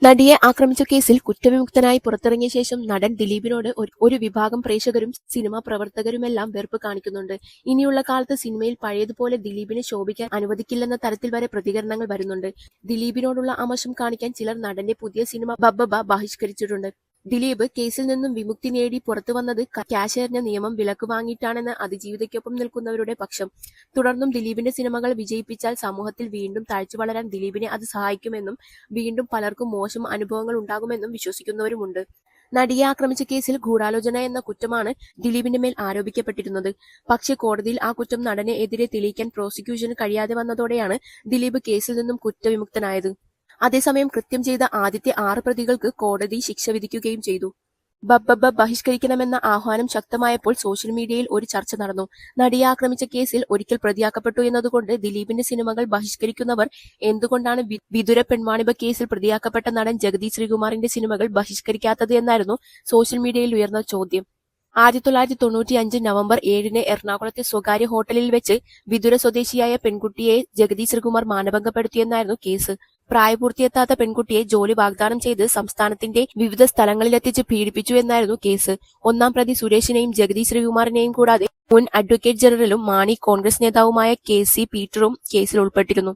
നടിയെ ആക്രമിച്ച കേസിൽ കുറ്റവിമുക്തനായി പുറത്തിറങ്ങിയ ശേഷം നടൻ ദിലീപിനോട് ഒരു വിഭാഗം പ്രേക്ഷകരും സിനിമാ പ്രവർത്തകരുമെല്ലാം വെറുപ്പ് കാണിക്കുന്നുണ്ട്. ഇനിയുള്ള കാലത്ത് സിനിമയിൽ പഴയതുപോലെ ദിലീപിനെ ശോഭിക്കാൻ അനുവദിക്കില്ലെന്ന തരത്തിൽ വരെ പ്രതികരണങ്ങൾ വരുന്നുണ്ട്. ദിലീപിനോടുള്ള അമർഷം കാണിക്കാൻ ചിലർ നടന്റെ പുതിയ സിനിമ ബബ്ബബ ബഹിഷ്കരിച്ചിട്ടുണ്ട്. ദിലീപ് കേസിൽ നിന്നും വിമുക്തി നേടി പുറത്തുവന്നത് ക്യാഷ് എറിഞ്ഞ നിയമം വിലക്ക് വാങ്ങിയിട്ടാണെന്ന് അതിജീവിതയ്ക്കൊപ്പം നിൽക്കുന്നവരുടെ പക്ഷം. തുടർന്നും ദിലീപിന്റെ സിനിമകൾ വിജയിപ്പിച്ചാൽ സമൂഹത്തിൽ വീണ്ടും തഴച്ചു വളരാൻ ദിലീപിനെ അത് സഹായിക്കുമെന്നും വീണ്ടും പലർക്കും മോശം അനുഭവങ്ങൾ ഉണ്ടാകുമെന്നും വിശ്വസിക്കുന്നവരുമുണ്ട്. നടിയെ ആക്രമിച്ച കേസിൽ ഗൂഢാലോചന എന്ന കുറ്റമാണ് ദിലീപിന്റെ മേൽ ആരോപിക്കപ്പെട്ടിരുന്നത്. പക്ഷേ കോടതിയിൽ ആ കുറ്റം നടനെ എതിരെ തെളിയിക്കാൻ പ്രോസിക്യൂഷന് കഴിയാതെ വന്നതോടെയാണ് ദിലീപ് കേസിൽ നിന്നും കുറ്റവിമുക്തനായത്. അതേസമയം കൃത്യം ചെയ്ത ആദ്യത്തെ 6 പ്രതികൾക്ക് കോടതി ശിക്ഷ വിധിക്കുകയും ചെയ്തു. ബബ്ബബ ബഹിഷ്കരിക്കണമെന്ന ആഹ്വാനം ശക്തമായപ്പോൾ സോഷ്യൽ മീഡിയയിൽ ഒരു ചർച്ച നടന്നു. നടിയെ ആക്രമിച്ച കേസിൽ ഒരിക്കൽ പ്രതിയാക്കപ്പെട്ടു എന്നതുകൊണ്ട് ദിലീപിന്റെ സിനിമകൾ ബഹിഷ്കരിക്കുന്നവർ എന്തുകൊണ്ടാണ് വിതുര പെൺവാണിഭ കേസിൽ പ്രതിയാക്കപ്പെട്ട നടൻ ജഗതി ശ്രീകുമാറിന്റെ സിനിമകൾ ബഹിഷ്കരിക്കാത്തത് എന്നായിരുന്നു സോഷ്യൽ മീഡിയയിൽ ഉയർന്ന ചോദ്യം. 1995 നവംബർ 7-ന് എറണാകുളത്തെ സ്വകാര്യ ഹോട്ടലിൽ വെച്ച് വിതുര സ്വദേശിയായ പെൺകുട്ടിയെ ജഗതി ശ്രീകുമാർ മാനഭംഗപ്പെടുത്തിയെന്നായിരുന്നു കേസ്. പ്രായപൂർത്തിയെത്താത്ത പെൺകുട്ടിയെ ജോലി വാഗ്ദാനം ചെയ്ത് സംസ്ഥാനത്തിന്റെ വിവിധ സ്ഥലങ്ങളിലെത്തിച്ച് പീഡിപ്പിച്ചു എന്നായിരുന്നു കേസ്. ഒന്നാം പ്രതി സുരേഷിനെയും ജഗതി ശ്രീകുമാറിനെയും കൂടാതെ മുൻ അഡ്വക്കേറ്റ് ജനറലും മാണി കോൺഗ്രസ് നേതാവുമായ KC പീറ്ററും കേസിൽ ഉൾപ്പെട്ടിരുന്നു.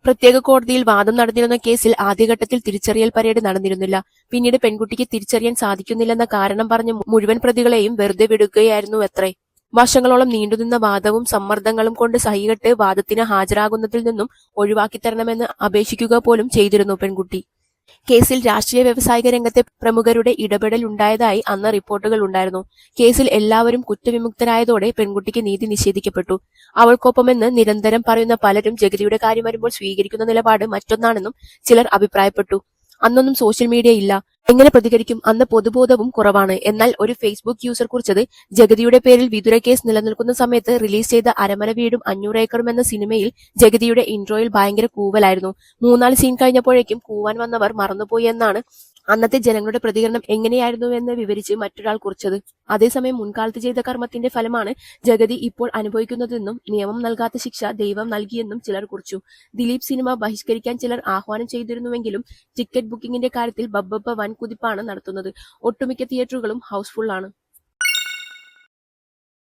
പ്രത്യേക കോടതിയിൽ വാദം നടന്നിരുന്ന കേസിൽ ആദ്യഘട്ടത്തിൽ തിരിച്ചറിയൽ പരേഡ് നടന്നിരുന്നില്ല. പിന്നീട് പെൺകുട്ടിക്ക് തിരിച്ചറിയാൻ സാധിക്കുന്നില്ലെന്ന കാരണം പറഞ്ഞ് മുഴുവൻ പ്രതികളെയും വെറുതെ വിടുകയായിരുന്നുവത്രേ. വർഷങ്ങളോളം നീണ്ടുനിന്ന വാദവും സമ്മർദ്ദങ്ങളും കൊണ്ട് സഹികെട്ട് വാദത്തിന് ഹാജരാകുന്നതിൽ നിന്നും ഒഴിവാക്കിത്തരണമെന്ന് അപേക്ഷിക്കുക പോലും ചെയ്തിരുന്നു പെൺകുട്ടി. കേസിൽ രാഷ്ട്രീയ വ്യവസായിക രംഗത്തെ പ്രമുഖരുടെ ഇടപെടൽ ഉണ്ടായതായി അന്ന് റിപ്പോർട്ടുകൾ ഉണ്ടായിരുന്നു. കേസിൽ എല്ലാവരും കുറ്റവിമുക്തരായതോടെ പെൺകുട്ടിക്ക് നീതി നിഷേധിക്കപ്പെട്ടു. അവൾക്കൊപ്പമെന്ന് നിരന്തരം പറയുന്ന പലരും ജഗതിയുടെ കാര്യം വരുമ്പോൾ സ്വീകരിക്കുന്ന നിലപാട് മറ്റൊന്നാണെന്നും ചിലർ അഭിപ്രായപ്പെട്ടു. അന്നൊന്നും സോഷ്യൽ മീഡിയ ഇല്ല. എങ്ങനെ പ്രതികരിക്കും? അന്ന് പൊതുബോധവും കുറവാണ്. എന്നാൽ ഒരു ഫേസ്ബുക്ക് യൂസർ കുറിച്ചത്, ജഗതിയുടെ പേരിൽ വിതുര കേസ് നിലനിൽക്കുന്ന സമയത്ത് റിലീസ് ചെയ്ത അരമന വീടും 500 ഏക്കറും എന്ന സിനിമയിൽ ജഗതിയുടെ ഇൻട്രോയിൽ ഭയങ്കര കൂവലായിരുന്നു. 3-4 സീൻ കഴിഞ്ഞപ്പോഴേക്കും കൂവാൻ വന്നവർ മറന്നുപോയി എന്നാണ് അന്നത്തെ ജനങ്ങളുടെ പ്രതികരണം എങ്ങനെയായിരുന്നുവെന്ന് വിവരിച്ച് മറ്റൊരാൾ കുറിച്ചത്. അതേസമയം മുൻകാലത്ത് ചെയ്ത കർമ്മത്തിന്റെ ഫലമാണ് ജഗതി ഇപ്പോൾ അനുഭവിക്കുന്നതെന്നും നിയമം നൽകാത്ത ശിക്ഷ ദൈവം നൽകിയെന്നും ചിലർ കുറിച്ചു. ദിലീപ് സിനിമ ബഹിഷ്കരിക്കാൻ ചിലർ ആഹ്വാനം ചെയ്തിരുന്നുവെങ്കിലും ടിക്കറ്റ് ബുക്കിംഗിന്റെ കാര്യത്തിൽ ബബ്ബബ വൻ കുതിപ്പാണ് നടത്തുന്നത്. ഒട്ടുമിക്ക തിയേറ്ററുകളും ഹൗസ്ഫുൾ ആണ്.